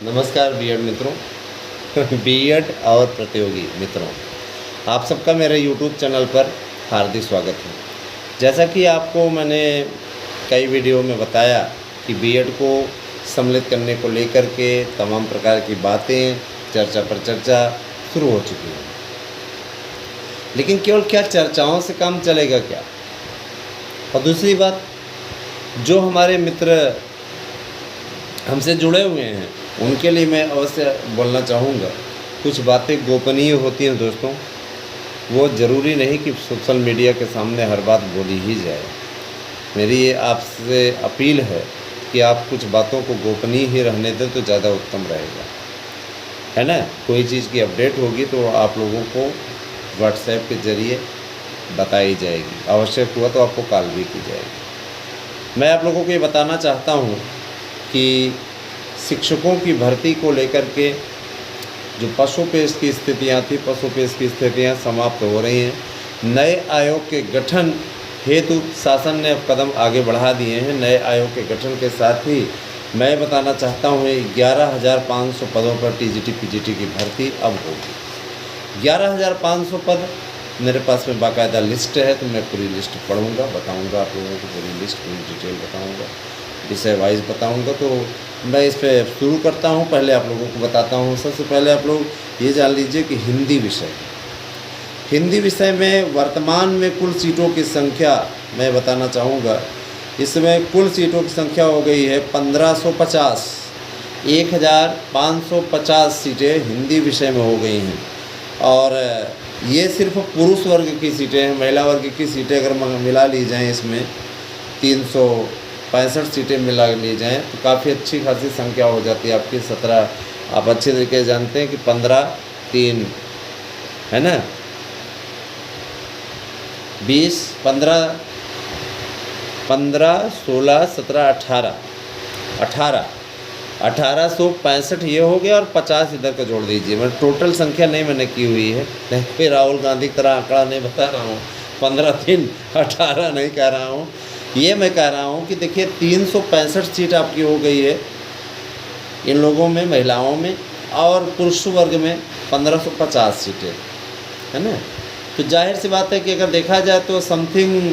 नमस्कार बीएड मित्रों बीएड और प्रतियोगी मित्रों, आप सबका मेरे यूट्यूब चैनल पर हार्दिक स्वागत है। जैसा कि आपको मैंने कई वीडियो में बताया कि बीएड को सम्मिलित करने को लेकर के तमाम प्रकार की बातें चर्चा पर चर्चा शुरू हो चुकी है, लेकिन केवल क्या चर्चाओं से काम चलेगा क्या? और दूसरी बात, जो हमारे मित्र हमसे जुड़े हुए हैं उनके लिए मैं अवश्य बोलना चाहूँगा, कुछ बातें गोपनीय होती हैं दोस्तों, वो ज़रूरी नहीं कि सोशल मीडिया के सामने हर बात बोली ही जाए। मेरी ये आपसे अपील है कि आप कुछ बातों को गोपनीय ही रहने दें तो ज़्यादा उत्तम रहेगा, है ना। कोई चीज़ की अपडेट होगी तो आप लोगों को व्हाट्सएप के ज़रिए बताई जाएगी, आवश्यक हुआ तो आपको कॉल भी की जाएगी। मैं आप लोगों को ये बताना चाहता हूँ कि शिक्षकों की भर्ती को लेकर के जो पशुपेश की स्थितियाँ थी, पशुपेश की स्थितियाँ समाप्त हो रही हैं। नए आयोग के गठन हेतु शासन ने अब कदम आगे बढ़ा दिए हैं। नए आयोग के गठन के साथ ही मैं बताना चाहता हूँ 11,500 पदों पर टीजीटी पीजीटी की भर्ती अब होगी। 11,500 पद मेरे पास में बाकायदा लिस्ट है, तो मैं पूरी लिस्ट पढ़ूँगा, बताऊँगा आप लोगों को, पूरी लिस्ट पूरी डिटेल बताऊँगा, विषय वाइज बताऊँगा। तो मैं इस पे शुरू करता हूँ। पहले आप लोगों को बताता हूँ, सबसे पहले आप लोग ये जान लीजिए कि हिंदी विषय में वर्तमान में कुल सीटों की संख्या मैं बताना चाहूँगा। इसमें कुल सीटों की संख्या हो गई है 1550, 1550 सीटें हिंदी विषय में हो गई हैं। और ये सिर्फ पुरुष वर्ग की सीटें हैं। महिला वर्ग की सीटें अगर मिला ली जाएँ, इसमें 365 सीटें मिला ली जाएँ तो काफ़ी अच्छी खासी संख्या हो जाती है आपकी। 17 आप अच्छे तरीके से जानते हैं कि 15-3 है ना, 20, 15, 16, 17, 18, 1865 ये हो गया, और 50 इधर का जोड़ दीजिए। मैं टोटल संख्या नहीं मैंने की हुई है, नहीं फिर राहुल गांधी की तरह आंकड़ा नहीं बता रहा हूँ, 15-3 18 नहीं कह रहा हूँ। ये मैं कह रहा हूँ कि देखिए 365 सीट आपकी हो गई है इन लोगों में, महिलाओं में, और पुरुष वर्ग में 1550 सीटें, है ना। तो जाहिर सी बात है कि अगर देखा जाए तो समथिंग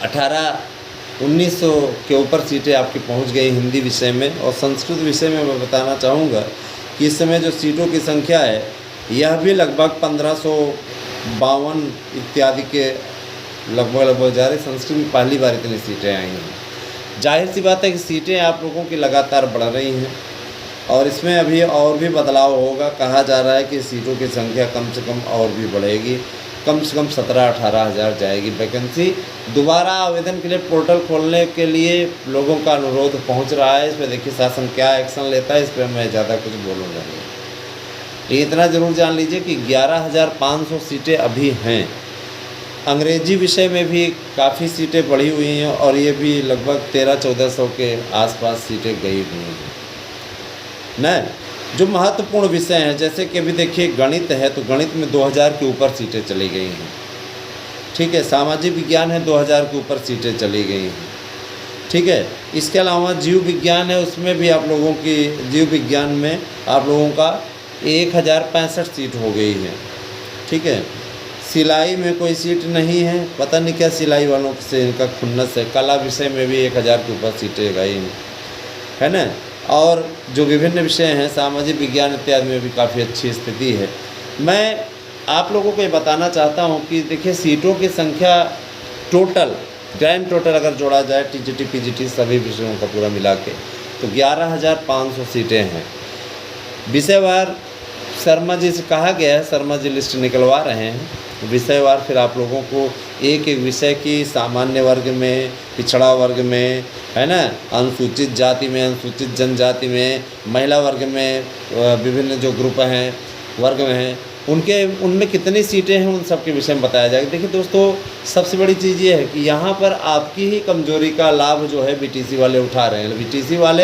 1800-1900 के ऊपर सीटें आपकी पहुंच गई हिंदी विषय में। और संस्कृत विषय में मैं बताना चाहूँगा कि इस समय जो सीटों की संख्या है यह भी लगभग 1552 इत्यादि के लगभग जा रही। संस्कृत में पहली बार इतनी सीटें आई हैं। जाहिर सी बात है कि सीटें आप लोगों की लगातार बढ़ रही हैं, और इसमें अभी और भी बदलाव होगा। कहा जा रहा है कि सीटों की संख्या कम से कम और भी बढ़ेगी, कम से कम 17-18 हज़ार जाएगी वैकेंसी। दोबारा आवेदन के लिए पोर्टल खोलने के लिए लोगों का अनुरोध पहुंच रहा है। इस पर देखिए शासन क्या एक्शन लेता है, इस पर मैं ज़्यादा कुछ बोलूँगा नहीं। इतना ज़रूर जान लीजिए कि 11,500 सीटें अभी हैं। अंग्रेजी विषय में भी काफ़ी सीटें बढ़ी हुई हैं, और ये भी लगभग 1300-1400 के आसपास सीटें गई हुई हैं न। जो महत्वपूर्ण विषय हैं, जैसे कि अभी देखिए गणित है, तो गणित में 2000 के ऊपर सीटें चली गई हैं, ठीक है। सामाजिक विज्ञान है, 2000 के ऊपर सीटें चली गई हैं, ठीक है। इसके अलावा जीव विज्ञान है, उसमें भी आप लोगों की जीव विज्ञान में आप लोगों का 1065 सीट हो गई है, ठीक है। सिलाई में कोई सीट नहीं है, पता नहीं क्या सिलाई वालों से इनका खुन्नस है। कला विषय में भी 1000 के ऊपर सीटें गई हैं, है ना। और जो विभिन्न विषय हैं, सामाजिक विज्ञान इत्यादि में भी काफ़ी अच्छी स्थिति है। मैं आप लोगों को ये बताना चाहता हूँ कि देखिए सीटों की संख्या टोटल ग्रैंड टोटल अगर जोड़ा जाए टीजीटी पीजीटी सभी विषयों का पूरा मिला के, तो 11,500 सीटें हैं। विषयवार शर्मा जी से कहा गया है, शर्मा जी लिस्ट निकलवा रहे हैं विषयवार। फिर आप लोगों को एक एक विषय की सामान्य वर्ग में, पिछड़ा वर्ग में, है ना, अनुसूचित जाति में, अनुसूचित जनजाति में, महिला वर्ग में, विभिन्न जो ग्रुप हैं वर्ग में हैं उनमें कितनी सीटें हैं, उन सब के विषय में बताया जाएगा। देखिए दोस्तों, सबसे बड़ी चीज़ ये है कि यहाँ पर आपकी ही कमजोरी का लाभ जो है बीटीसी वाले उठा रहे हैं। बीटीसी वाले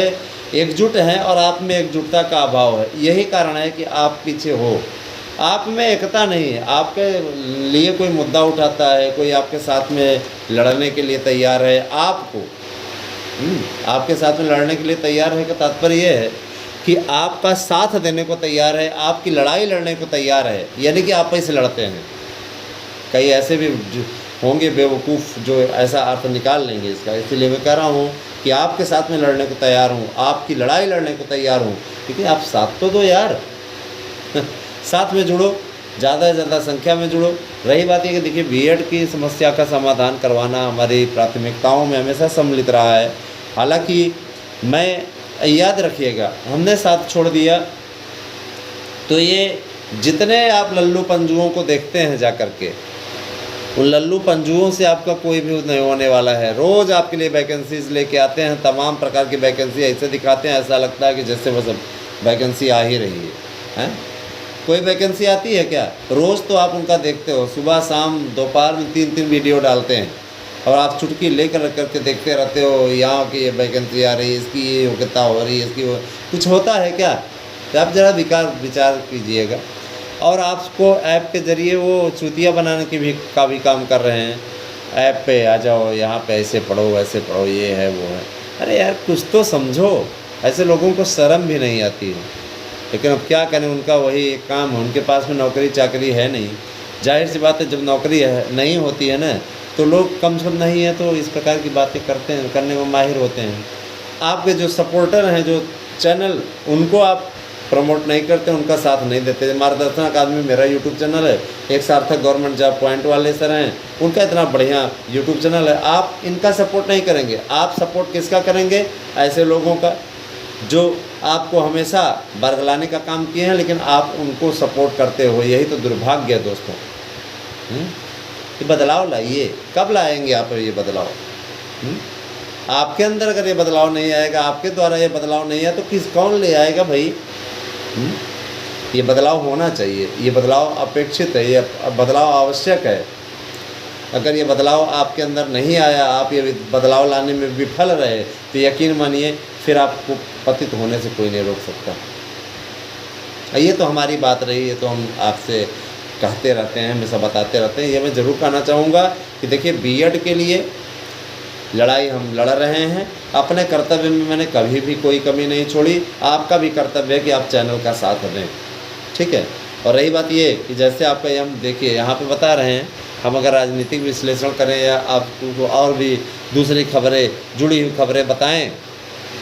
एकजुट हैं और आप में एकजुटता का अभाव है। यही कारण है कि आप पीछे हो, आप में एकता नहीं है। आपके लिए कोई मुद्दा उठाता है, कोई आपके साथ में लड़ने के लिए तैयार है, आपके साथ में लड़ने के लिए तैयार है का तात्पर्य ये है कि आपका साथ देने को तैयार है, आपकी लड़ाई लड़ने को तैयार है, यानी कि आप ऐसे लड़ते हैं। कई ऐसे भी होंगे बेवकूफ़ जो ऐसा अर्थ निकाल लेंगे इसका, इसलिए मैं कह रहा हूँ कि आपके साथ में लड़ने को तैयार हूँ, आपकी लड़ाई लड़ने को तैयार हूँ, क्योंकि आप साथ तो दो यार साथ में जुड़ो, ज़्यादा से ज़्यादा संख्या में जुड़ो। रही बात ये कि देखिए बीएड की समस्या का समाधान करवाना हमारी प्राथमिकताओं में हमेशा सम्मिलित रहा है। हालांकि मैं याद रखिएगा, हमने साथ छोड़ दिया तो ये जितने आप लल्लू पंजुओं को देखते हैं जा कर के, उन लल्लू पंजुओं से आपका कोई भी नहीं होने वाला है। रोज़ आपके लिए वैकेंसीज लेके आते हैं, तमाम प्रकार की वैकेंसी ऐसे दिखाते हैं, ऐसा लगता है कि जैसे बस वैकेंसी आ ही रही है। कोई वैकेंसी आती है क्या? रोज़ तो आप उनका देखते हो, सुबह शाम दोपहर में 3-3 वीडियो डालते हैं और आप चुटकी लेकर करके देखते रहते हो, यहाँ की ये वैकेंसी आ रही है, इसकी ये योग्यता हो रही है, इसकी वो कुछ होता है क्या? तो आप ज़रा विचार कीजिएगा। और आपको ऐप के ज़रिए वो चूतिया बनाने की का भी काम कर रहे हैं। ऐप पे आ जाओ, यहाँ पे ऐसे पढ़ो वैसे पढ़ो, ये है वो है। अरे यार कुछ तो समझो, ऐसे लोगों को शर्म भी नहीं आती है। लेकिन अब क्या करें, उनका वही एक काम है, उनके पास में नौकरी चाकरी है नहीं। जाहिर सी बात है, जब नौकरी नहीं होती है ना तो लोग कम से कम नहीं है तो इस प्रकार की बातें करने में माहिर होते हैं। आपके जो सपोर्टर हैं, जो चैनल, उनको आप प्रमोट नहीं करते, उनका साथ नहीं देते। मार्गदर्शन अकादमी मेरा यूट्यूब चैनल है, एक सार्थक गवर्नमेंट जॉब पॉइंट वाले सर हैं, उनका इतना बढ़िया यूट्यूब चैनल है। आप इनका सपोर्ट नहीं करेंगे, आप सपोर्ट किसका करेंगे? ऐसे लोगों का जो आपको हमेशा बरगलाने का काम किए हैं, लेकिन आप उनको सपोर्ट करते हो। यही तो दुर्भाग्य है दोस्तों। ये बदलाव लाइए। कब लाएंगे आप ये बदलाव? आपके अंदर अगर ये बदलाव नहीं आएगा, आपके द्वारा ये बदलाव नहीं आया तो कौन ले आएगा भाई? ये बदलाव होना चाहिए, ये बदलाव अपेक्षित है, ये बदलाव आवश्यक है। अगर ये बदलाव आपके अंदर नहीं आया, आप ये बदलाव लाने में विफल रहे, तो यकीन मानिए फिर आपको पतित होने से कोई नहीं रोक सकता। ये तो हमारी बात रही है, तो हम आपसे कहते रहते हैं, हमेशा बताते रहते हैं। ये मैं ज़रूर कहना चाहूँगा कि देखिए बीएड के लिए लड़ाई हम लड़ रहे हैं। अपने कर्तव्य में मैंने कभी भी कोई कमी नहीं छोड़ी। आपका भी कर्तव्य है कि आप चैनल का साथ दें, ठीक है। और रही बात ये कि जैसे आपका हम देखिए यहाँ पे बता रहे हैं, हम अगर राजनीतिक विश्लेषण करें या आपको और भी दूसरी खबरें, जुड़ी हुई खबरें बताएं,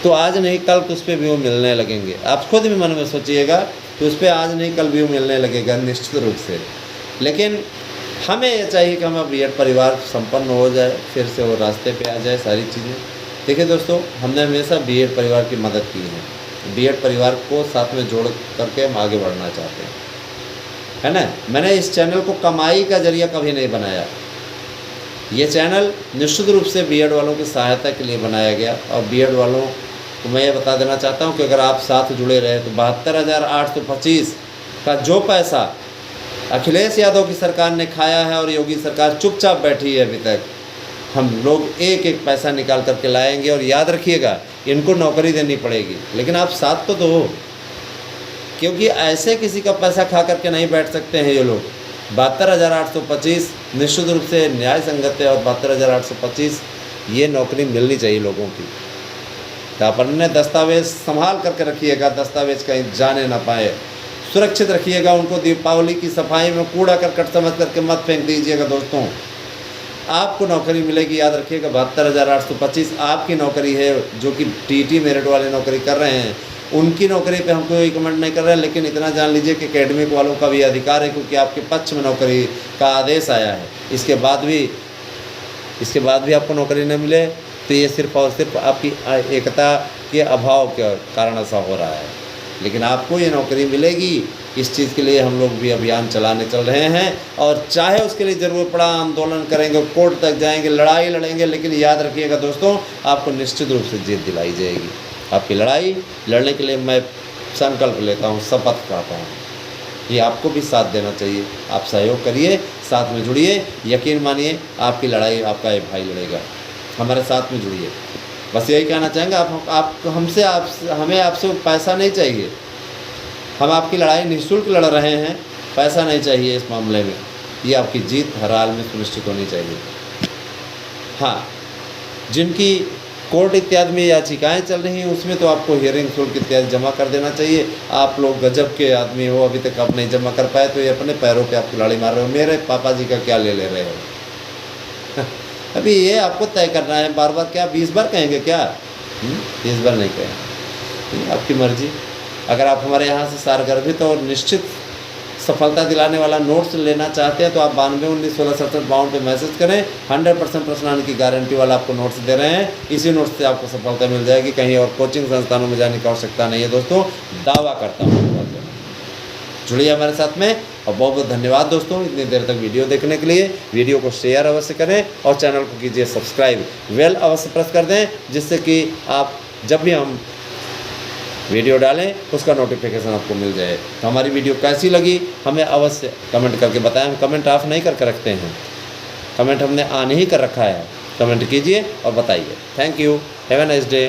तो आज नहीं कल तो उस पर व्यू मिलने लगेंगे। आप खुद भी मन में सोचिएगा तो उस पर आज नहीं कल व्यू मिलने लगेगा निश्चित रूप से। लेकिन हमें ये चाहिए कि हमारा बीएड परिवार संपन्न हो जाए, फिर से वो रास्ते पे आ जाए सारी चीज़ें। देखिए दोस्तों, हमने हमेशा बीएड परिवार की मदद की है। बीएड परिवार को साथ में जोड़ करके हम आगे बढ़ना चाहते हैं, है ना। मैंने इस चैनल को कमाई का जरिया कभी नहीं बनाया। ये चैनल निश्चित रूप से बीएड वालों की सहायता के लिए बनाया गया। और बीएड वालों को मैं ये बता देना चाहता हूँ कि अगर आप साथ जुड़े रहे तो 72,825 का जो पैसा अखिलेश यादव की सरकार ने खाया है और योगी सरकार चुपचाप बैठी है अभी तक, हम लोग एक एक पैसा निकाल करके लाएंगे। और याद रखिएगा, इनको नौकरी देनी पड़ेगी, लेकिन आप साथ तो दो, क्योंकि ऐसे किसी का पैसा खा करके नहीं बैठ सकते हैं ये लोग। 72,825 निश्चित रूप से न्याय संगत है और 72,825 ये नौकरी मिलनी चाहिए लोगों की। तो आप अपने दस्तावेज संभाल करके रखिएगा, दस्तावेज कहीं जाने ना पाए, सुरक्षित रखिएगा उनको। दीपावली की सफाई में कूड़ा करकट समझ करके मत फेंक दीजिएगा दोस्तों। आपको नौकरी मिलेगी, याद रखिएगा। 72,825 आपकी नौकरी है। जो कि टीटी मेरिट वाले नौकरी कर रहे हैं, उनकी नौकरी पे हम कोई कमेंट नहीं कर रहे हैं, लेकिन इतना जान लीजिए कि एकेडमिक वालों का भी अधिकार है, क्योंकि आपके पक्ष में नौकरी का आदेश आया है। इसके बाद भी आपको नौकरी न मिले तो ये सिर्फ और सिर्फ आपकी एकता के अभाव के कारण ऐसा हो रहा है। लेकिन आपको ये नौकरी मिलेगी, इस चीज़ के लिए हम लोग भी अभियान चल रहे हैं। और चाहे उसके लिए ज़रूरत पड़ा आंदोलन करेंगे, कोर्ट तक जाएंगे, लड़ाई लड़ेंगे, लेकिन याद रखिएगा दोस्तों, आपको निश्चित रूप से जीत दिलाई जाएगी। आपकी लड़ाई लड़ने के लिए मैं संकल्प लेता हूँ, शपथ खाता हूँ। ये आपको भी साथ देना चाहिए। आप सहयोग करिए, साथ में जुड़िए। यकीन मानिए आपकी लड़ाई आपका ये भाई लड़ेगा। हमारे साथ में जुड़िए। बस यही कहना चाहेंगे। हमें आपसे पैसा नहीं चाहिए। हम आपकी लड़ाई निःशुल्क लड़ रहे हैं, पैसा नहीं चाहिए इस मामले में। ये आपकी जीत हर हाल में सुनिश्चित होनी चाहिए। हाँ, जिनकी कोर्ट इत्यादि में याचिकाएं चल रही हैं, उसमें तो आपको हियरिंग शुल्क इत्यादि जमा कर देना चाहिए। आप लोग गजब के आदमी हो, अभी तक आप नहीं जमा कर पाए, तो ये अपने पैरों पे आप कुल्हाड़ी मार रहे हो। मेरे पापा जी का क्या ले रहे हो? अभी ये आपको तय करना है। बार बार क्या 20 बार कहेंगे क्या? 20 बार नहीं कहेंगे, आपकी मर्जी। अगर आप हमारे यहाँ से सारगर्भित और निश्चित सफलता दिलाने वाला नोट्स लेना चाहते हैं तो आप 9219166752 पे मैसेज करें। 100% प्रश्न आने की गारंटी वाला आपको नोट्स दे रहे हैं। इसी नोट्स से आपको सफलता मिल जाएगी, कहीं और कोचिंग संस्थानों में जाने की आवश्यकता नहीं है दोस्तों, दावा करता हूँ। जुड़िए हमारे साथ में, और बहुत बहुत धन्यवाद दोस्तों इतनी देर तक वीडियो देखने के लिए। वीडियो को शेयर अवश्य करें और चैनल को कीजिए सब्सक्राइब, बेल अवश्य प्रेस कर दें, जिससे कि आप जब भी हम वीडियो डालें उसका नोटिफिकेशन आपको मिल जाए। तो हमारी वीडियो कैसी लगी हमें अवश्य कमेंट करके बताएं। हम कमेंट ऑफ नहीं करके रखते हैं, कमेंट हमने ऑन ही कर रखा है। कमेंट कीजिए और बताइए। Thank you, have a nice day.